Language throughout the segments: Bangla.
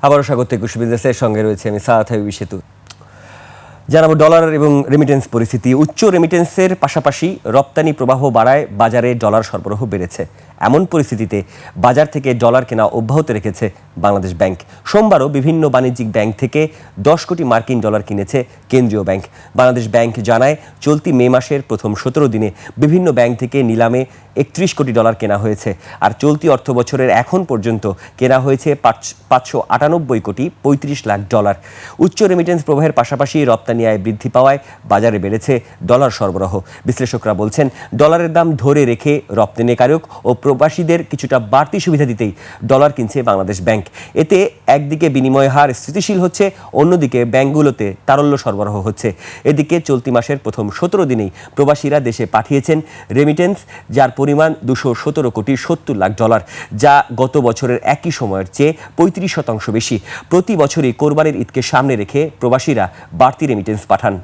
আবারও স্বাগত একুশে বিজনেসের সঙ্গে রয়েছে আমি সাদ হাবিবি সেতু। জানাবো ডলার এবং রেমিটেন্স পরিস্থিতি। উচ্চ রেমিটেন্সের পাশাপাশি রপ্তানি প্রবাহ বাড়ায় বাজারে ডলার সরবরাহ বেড়েছে। এমন পরিস্থিতিতে বাজার থেকে ডলার কেনা অব্যাহত রেখেছে বাংলাদেশ ব্যাংক। সোমবারও বিভিন্ন বাণিজ্যিক ব্যাংক থেকে 10 কোটি মার্কিন ডলার কিনেছে কেন্দ্রীয় ব্যাংক। বাংলাদেশ ব্যাংক জানায় চলতি মে মাসের প্রথম 17 দিনে বিভিন্ন ব্যাংক থেকে নিলামে 31 কোটি ডলার কেনা হয়েছে। আর চলতি অর্থ বছরের এখন পর্যন্ত কেনা হয়েছে 598 কোটি 35 লাখ ডলার। উচ্চ রেমিটেন্স প্রবাহের পাশাপাশি রপ্তানি আয় বৃদ্ধি পাওয়ায় বাজারে বেড়েছে ডলার সরবরাহ। বিশ্লেষকরা বলছেন ডলারের দাম ধরে রেখে রপ্তানিকারক ও প্রবাসীদের কিছুটা বাড়তি সুবিধা দিতেই ডলার কিনছে বাংলাদেশ ব্যাংক। এতে একদিকে বিনিময় হার স্থিতিশীল হচ্ছে, অন্যদিকে ব্যাংকগুলোতে তারল্য সরবরাহ হচ্ছে। এদিকে চলতি মাসের প্রথম 17 দিনেই প্রবাসীরা দেশে পাঠিয়েছেন রেমিটেন্স, যার পরিমাণ 217 কোটি 70 লাখ ডলার, যা গত বছরের একই সময়ের চেয়ে 35% বেশি। প্রতি বছরই কোরবানির ঈদকে সামনে রেখে প্রবাসীরা বাড়তি রেমিটেন্স পাঠান।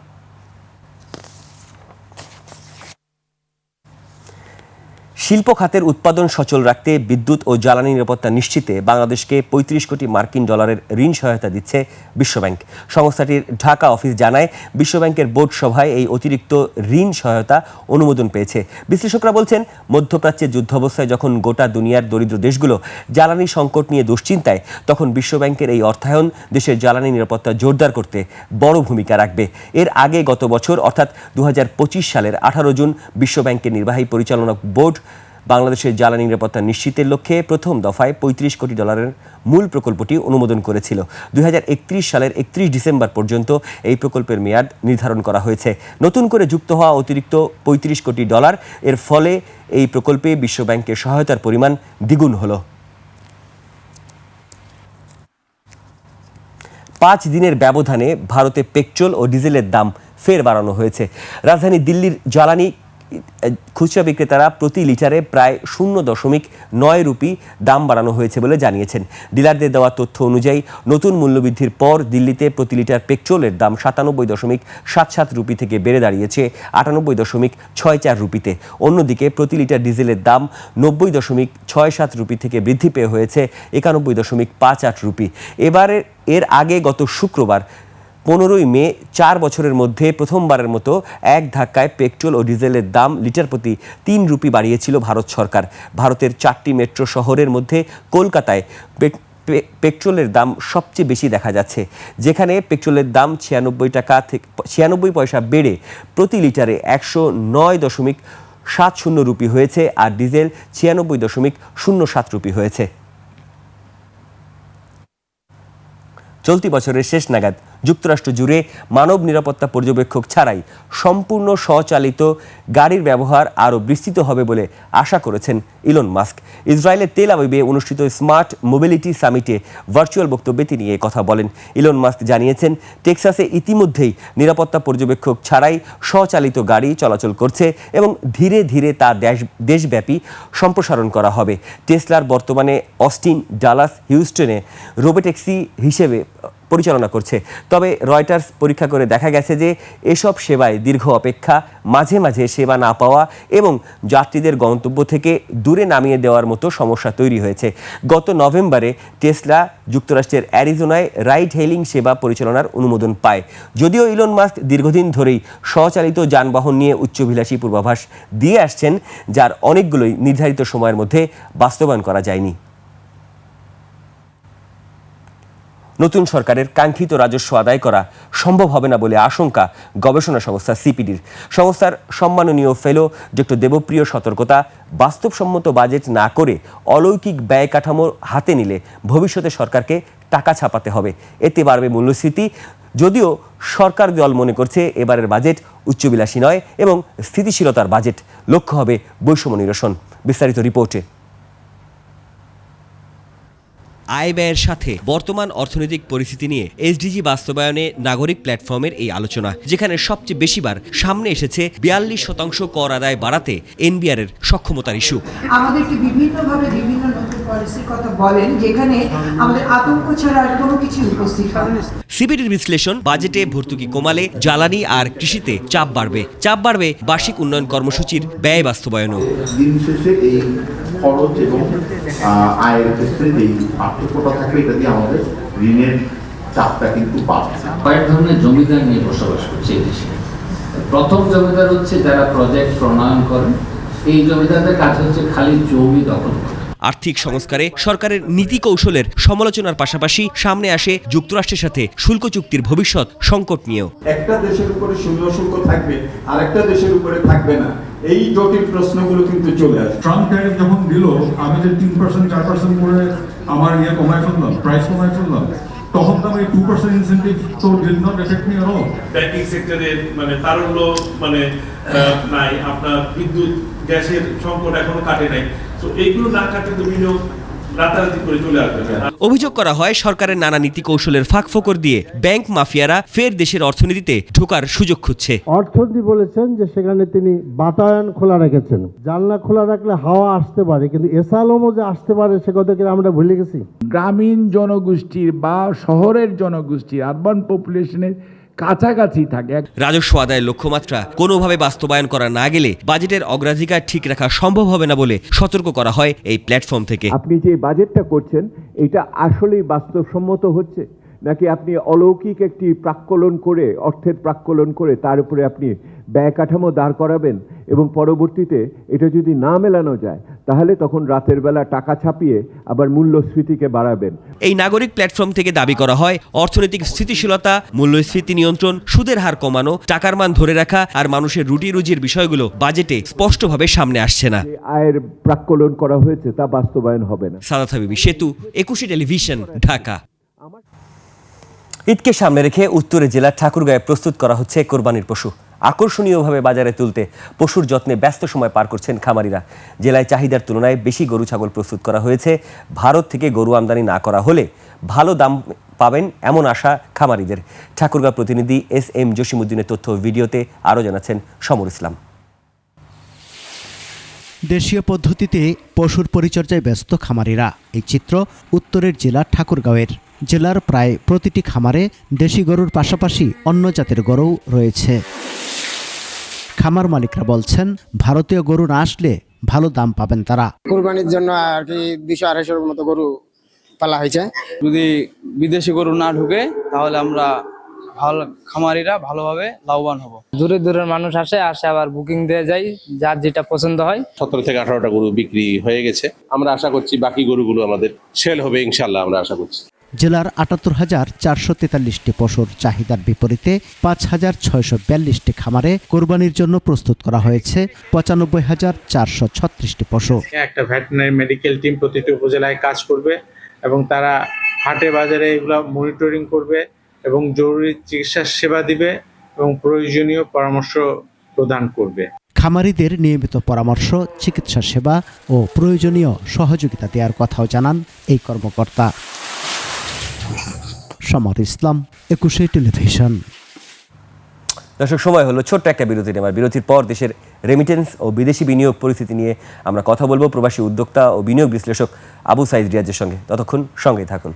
শিল্প খাতের উৎপাদন সচল রাখতে বিদ্যুৎ ও জ্বালানি নিরাপত্তা নিশ্চিতে বাংলাদেশকে 35 কোটি মার্কিন ডলারের ঋণ সহায়তা দিচ্ছে বিশ্বব্যাংক। সংস্থাটির ঢাকা অফিস জানায় বিশ্বব্যাংকের বোর্ড সভায় এই অতিরিক্ত ঋণ সহায়তা অনুমোদন পেয়েছে। বিশ্লেষকরা বলছেন মধ্যপ্রাচ্যের যুদ্ধাবস্থায় যখন গোটা দুনিয়ার দরিদ্র দেশগুলো জ্বালানি সংকট নিয়ে দুশ্চিন্তায়, তখন বিশ্বব্যাংকের এই অর্থায়ন দেশের জ্বালানি নিরাপত্তা জোরদার করতে বড় ভূমিকা রাখবে। এর আগে গত বছর অর্থাৎ 2025 সালের 18 জুন বিশ্বব্যাংকের নির্বাহী পরিচালনা বোর্ড বাংলাদেশের জ্বালানি নিরাপত্তা নিশ্চিতের লক্ষ্যে প্রথম দফায় 35 কোটি ডলারের মূল প্রকল্পটি অনুমোদন করেছিল। 2031 সালের 31 ডিসেম্বর পর্যন্ত এই প্রকল্পের মেয়াদ নির্ধারণ করা হয়েছে। নতুন করে যুক্ত হওয়া অতিরিক্ত 35 কোটি ডলার এর ফলে এই প্রকল্পে বিশ্বব্যাংকের সহায়তার পরিমাণ দ্বিগুণ হলো। 5 দিনের ব্যবধানে ভারতে পেট্রোল ও ডিজেলের দাম ফের বাড়ানো হয়েছে। রাজধানী দিল্লির জ্বালানি খুচরা বিক্রেতারা প্রতি লিটারে প্রায় 0.9 রুপি দাম বাড়ানো হয়েছে বলে জানিয়েছেন। ডিলারদের দেওয়া তথ্য অনুযায়ী নতুন মূল্যবৃদ্ধির পর দিল্লিতে প্রতি লিটার পেট্রোলের দাম 97.77 রুপি থেকে বেড়ে দাঁড়িয়েছে 98.64 রুপিতে। অন্যদিকে প্রতি লিটার ডিজেলের দাম 90.67 রুপি থেকে বৃদ্ধি পেয়ে হয়েছে 91.58 রুপি। এর আগে গত শুক্রবার 15 মে 4 বছরের মধ্যে প্রথমবারের মতো এক ধাক্কায় পেট্রোল ও ডিজেলের দাম লিটার প্রতি 3 রুপি বাড়িয়েছিল ভারত সরকার। ভারতের 4টি মেট্রো শহরের মধ্যে কলকাতায় পেট্রোলের দাম সবচেয়ে বেশি দেখা যাচ্ছে, যেখানে পেট্রোলের দাম 96 পয়সা বেড়ে প্রতি লিটারে 109.70 রুপি হয়েছে, আর ডিজেল 96.07 রুপি হয়েছে। চলতি বছরের শেষ নাগাদ যুক্তরাষ্ট্র জুড়ে মানব নিরাপত্তা পর্যবেক্ষক ছাড়াই সম্পূর্ণ স্বচালিত গাড়ির ব্যবহার আরও বিস্তৃত হবে বলে আশা করেছেন ইলন মাস্ক। ইসরায়েলের তেল আবিবে অনুষ্ঠিত স্মার্ট মোবিলিটি সামিটে ভার্চুয়াল বক্তব্যে তিনি এ কথা বলেন। ইলন মাস্ক জানিয়েছেন টেক্সাসে ইতিমধ্যেই নিরাপত্তা পর্যবেক্ষক ছাড়াই স্বচালিত গাড়ি চলাচল করছে এবং ধীরে ধীরে তা দেশব্যাপী সম্প্রসারণ করা হবে। টেসলার বর্তমানে অস্টিন, ডালাস, হিউস্টনে রোবোট্যাক্সি হিসেবে পরিচালনা করছে। তবে রয়টার্স পরীক্ষা করে দেখা গেছে যে এসব সেবায় দীর্ঘ অপেক্ষা, মাঝে মাঝে সেবা না পাওয়া এবং যাত্রীদের গন্তব্য থেকে দূরে নামিয়ে দেওয়ার মতো সমস্যা তৈরি হয়েছে। গত নভেম্বরে টেসলা যুক্তরাষ্ট্রের অ্যারিজোনায় রাইড হেইলিং সেবা পরিচালনার অনুমোদন পায়। যদিও ইলন মাস্ক দীর্ঘদিন ধরেই স্বচালিত যানবাহন নিয়ে উচ্চাভিলাষী পূর্বাভাস দিয়ে আসছেন, যার অনেকগুলোই নির্ধারিত সময়ের মধ্যে বাস্তবায়ন করা যায়নি। নতুন সরকারের কাঙ্ক্ষিত রাজস্ব আদায় করা সম্ভব হবে না বলে আশঙ্কা গবেষণা সংস্থা সিপিডির। সংস্থার সম্মাননীয় ফেলো ডক্টর দেবপ্রিয় সতর্কতা, বাস্তবসম্মত বাজেট না করে অলৌকিক ব্যয় কাঠামো হাতে নিলে ভবিষ্যতে সরকারকে টাকা ছাপাতে হবে, এতে বাড়বে মূল্যস্ফীতি। যদিও সরকার দল মনে করছে এবারের বাজেট উচ্চবিলাসী নয় এবং স্থিতিশীলতার বাজেট, লক্ষ্য হবে বৈষম্য নিরসন। বিস্তারিত রিপোর্টে। আয় ব্যয়ের সাথে বর্তমান অর্থনৈতিক পরিস্থিতি নিয়ে এসডিজি বাস্তবায়নে নাগরিক প্ল্যাটফর্মের এই আলোচনা, যেখানে সবচেয়ে বেশিবার সামনে এসেছে 42% কর আদায় বাড়াতে এনবিআর এর সক্ষমতার ইস্যু। আমাদেরকে বিভিন্নভাবে বিভিন্ন নতুন পলিসির কথা বলেন, যেখানে আমাদের আতঙ্ক ছাড়া আর কোনো কিছু উপস্থিত হয় না। সিপিডির বিশ্লেষণ, বাজেটে ভর্তুকি কমালে জ্বালানি আর কৃষিতে চাপ বাড়বে বার্ষিক উন্নয়ন কর্মসূচির ব্যয় বাস্তবায়নও। দিন শেষে এই খরচ এবং আয়ের ক্ষেত্রে যেই পার্থক্যটা থাকে, এটা দিয়ে আমাদের ঋণের চাপটা কিন্তু বাড়ছে। কয়েক ধরনের জমিদার নিয়ে বসবাস করছে এই দেশে। প্রথম জমিদার হচ্ছে যারা প্রজেক্ট প্রণয়ন করেন, এই জমিদারদের কাজ হচ্ছে খালি জমি দখল করা। আর্থিক সংস্কারে সরকারের নীতি কৌশলের সমালোচনার পাশাপাশি সামনে আসে যুক্তরাষ্ট্রের সাথে শুল্ক চুক্তির ভবিষ্যৎ সংকট নিয়েও। একটা দেশের উপরে শূন্য শুল্ক থাকবে আর একটা দেশের উপরে থাকবে না, এই জটিল প্রশ্নগুলো কিন্তু চলে আসে। ট্রাম্প ট্যারিফ যখন দিল, আমি যে 3% 4% করে আমার কমায় ফেললাম, প্রাইস কমায় ফেললাম, তখন তো আমি 2% ইনসেন্টিভ তো did not effect me at all. Banking সেক্টরে তারল্য নাই, আপনার বিদ্যুৎ গ্যাসের সংকট এখনো কাটে নাই। তো এইগুলো না কাটলে তো বিনিয়োগ রাতারাতি করে চলে আসবে। অভিযোগ করা হয় সরকারের নানা নীতি কৌশলের ফাঁকফোকর দিয়ে ব্যাংক মাফিয়ারা ফের দেশের অর্থনীতিতে ঢোকার সুযোগ খুঁজছে। অর্থনীতি বলেছেন যে সেখানে তিনি বাতায়ন খোলা রেখেছেন, জানলা খোলা রাখলে হাওয়া আসতে পারে, কিন্তু এসালমও যে আসতে পারে সে কথা কি আমরা ভুলে গেছি? গ্রামীণ জনগোষ্ঠীর বা শহরের জনগোষ্ঠীর, আরবান পপুলেশনের কাছাকাছি থাকে। রাজস্ব আদায়ের লক্ষ্যমাত্রা কোনোভাবে বাস্তবায়ন করা না গেলে বাজেটের অগ্রাধিকার ঠিক রাখা সম্ভব হবে না বলে সতর্ক করা হয় এই প্ল্যাটফর্ম থেকে। আপনি যে বাজেটটা করছেন এটা আসলেই বাস্তবসম্মত হচ্ছে, নাকি আপনি অলৌকিক একটি প্রাক্কলন করে, অর্থের প্রাক্কলন করে তার উপরে আপনি ব্যয় কাঠামো দাঁড় করাবেন এবং পরবর্তীতে এটা যদি না মেলানো যায় তাহলে তখন রাতের বেলা টাকা ছাপিয়ে আবার মূল্যস্ফীতিকে বাড়াবেন। এই নাগরিক প্ল্যাটফর্ম থেকে দাবি করা হয় অর্থনৈতিক স্থিতিশীলতা, মূল্যস্ফীতি নিয়ন্ত্রণ, সুদের হার কমানো, টাকার মান ধরে রাখা আর মানুষের রুটি রুজির বিষয়গুলো বাজেটে স্পষ্টভাবে সামনে আসছে না। আয়ের প্রাক্কলন করা হয়েছে তা বাস্তবায়ন হবে না। সাদাত হাবিবি, সেতু, 21 টেলিভিশন, ঢাকা। ঈদকে সামনে রেখে উত্তরের জেলার ঠাকুরগাঁয়ে প্রস্তুত করা হচ্ছে কোরবানির পশু। আকর্ষণীয়ভাবে বাজারে তুলতে পশুর যত্নে ব্যস্ত সময় পার করছেন খামারিরা। জেলায় চাহিদার তুলনায় বেশি গরু ছাগল প্রস্তুত করা হয়েছে। ভারত থেকে গরু আমদানি না করা হলে ভালো দাম পাবেন এমন আশা খামারিদের। ঠাকুরগাঁ প্রতিনিধি SM জসিমউদ্দিনের তথ্য ভিডিওতে আরও জানাচ্ছেন সমর ইসলাম। দেশীয় পদ্ধতিতে পশুর পরিচর্যায় ব্যস্ত খামারিরা। এই চিত্র উত্তরের জেলা ঠাকুরগাঁওয়ের। জেলার প্রায় প্রতিটি খামারে দেশি গরুর পাশাপাশি অন্য জাতের গরুও রয়েছে। খামার মালিকরা বলছেন ভারতীয় গরু না আসলে ভালো দাম পাবেন তারা। কুরবানির জন্য আর কি 200-250 মতো গরু পালা হয়েছে। যদি বিদেশি গরু না ঢুকে তাহলে আমরা ভালো খামারিরা ভালোভাবে লাভবান হব। দূরের দূরের মানুষ আসে আবার বুকিং দিয়ে যায়, যার যেটা পছন্দ হয়। 17 থেকে 18টা গরু বিক্রি হয়ে গেছে। আমরা আশা করছি বাকি গরুগুলো আমাদের সেল হবে ইনশাল্লাহ, আমরা আশা করছি। জেলার 78,443টি পশুর চাহিদার বিপরীতে 5,642টি খামারে কোরবানির জন্য প্রস্তুত করা হয়েছে 95,436টি পশু। একটা ভেটেরিনারি মেডিকেল টিম প্রতিটি উপজেলায় কাজ করবে এবং তারা হাটে বাজারে এগুলো মনিটরিং করবে এবং জরুরি চিকিৎসা সেবা দিবে এবং প্রয়োজনীয় পরামর্শ প্রদান করবে। খামারিদের নিয়মিত পরামর্শ, চিকিৎসা সেবা ও প্রয়োজনীয় সহযোগিতা দেওয়ার কথাও জানান এই কর্মকর্তা। সমর ইসলাম, 21 টেলিভিশন। দর্শক, সময় হলো ছোট্ট একটা বিরতি নেওয়ার। বিরতির পর দেশের রেমিটেন্স ও বিদেশি বিনিয়োগ পরিস্থিতি নিয়ে আমরা কথা বলবো প্রবাসী উদ্যোক্তা ও বিনিয়োগ বিশ্লেষক আবু সাইদ রিয়াজের সঙ্গে। ততক্ষণ সঙ্গেই থাকুন।